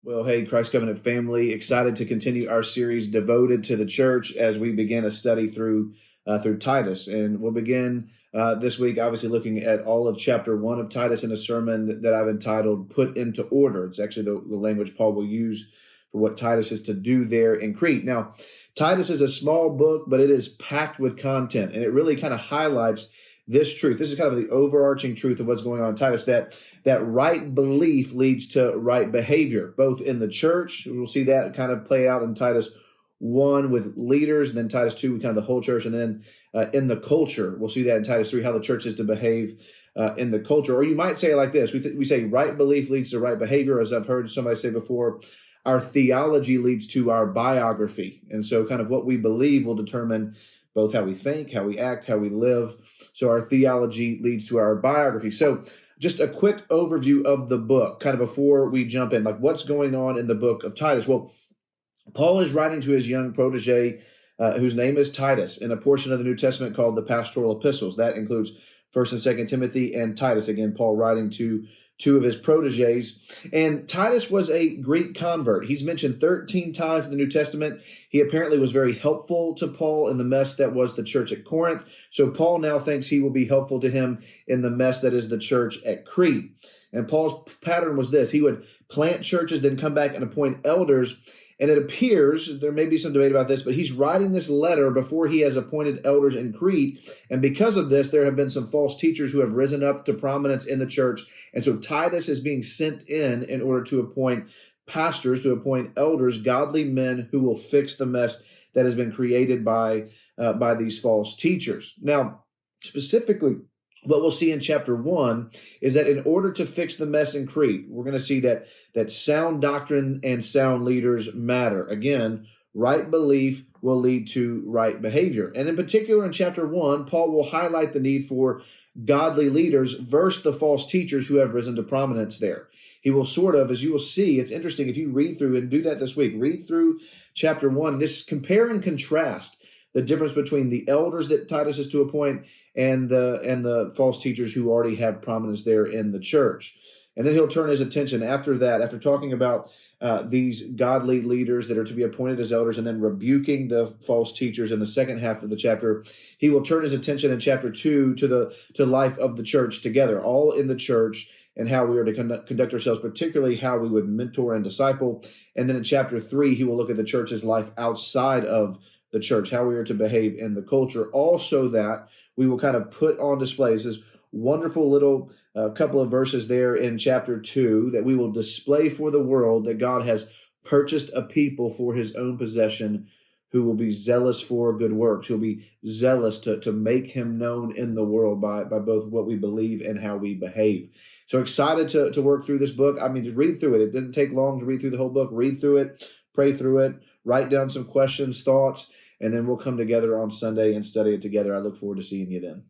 Well, hey, Christ Covenant family, excited to continue our series devoted to the church as we begin a study through Titus, and we'll begin this week, obviously looking at all of chapter 1 of Titus in a sermon that I've entitled "Put into Order." It's actually the language Paul will use for what Titus is to do there in Crete. Now, Titus is a small book, but it is packed with content, and it really kind of highlights this truth. This is kind of the overarching truth of what's going on in Titus, that right belief leads to right behavior, both in the church. We'll see that kind of play out in Titus 1 with leaders, and then Titus 2 with kind of the whole church, and then in the culture. We'll see that in Titus 3, how the church is to behave in the culture. Or you might say it like this. We say right belief leads to right behavior. As I've heard somebody say before, our theology leads to our biography. And so kind of what we believe will determine both how we think, how we act, how we live. So our theology leads to our biography. So just a quick overview of the book, kind of before we jump in, like what's going on in the book of Titus. Well, Paul is writing to his young protege, whose name is Titus, in a portion of the New Testament called the pastoral epistles. That includes 1st and 2nd Timothy and Titus. Again, Paul writing to two of his proteges. And Titus was a Greek convert. He's mentioned 13 times in the New Testament. He apparently was very helpful to Paul in the mess that was the church at Corinth. So Paul now thinks he will be helpful to him in the mess that is the church at Crete. And Paul's pattern was this. He would plant churches, then come back and appoint elders. And it appears, there may be some debate about this, but he's writing this letter before he has appointed elders in Crete. And because of this, there have been some false teachers who have risen up to prominence in the church. And so Titus is being sent in order to appoint pastors, to appoint elders, godly men who will fix the mess that has been created by these false teachers. Now, specifically, what we'll see in chapter 1 is that in order to fix the mess in Crete, we're going to see that sound doctrine and sound leaders matter. Again, right belief will lead to right behavior. And in particular, in chapter 1, Paul will highlight the need for godly leaders versus the false teachers who have risen to prominence there. He will sort of, as you will see, it's interesting if you read through, and do that this week, read through chapter 1, and just compare and contrast the difference between the elders that Titus is to appoint and the false teachers who already have prominence there in the church. And then he'll turn his attention after that, after talking about these godly leaders that are to be appointed as elders and then rebuking the false teachers in the second half of the chapter. He will turn his attention in chapter 2 to life of the church together, all in the church, and how we are to conduct ourselves, particularly how we would mentor and disciple. And then in chapter 3, he will look at the church's life outside of the church, how we are to behave in the culture, also that we will kind of put on display this wonderful little couple of verses there in chapter 2 that we will display for the world that God has purchased a people for his own possession who will be zealous for good works, who will be zealous to make him known in the world by both what we believe and how we behave. So excited to work through this book. I mean, to read through it. It didn't take long to read through the whole book. Read through it, pray through it, write down some questions, thoughts, and then we'll come together on Sunday and study it together. I look forward to seeing you then.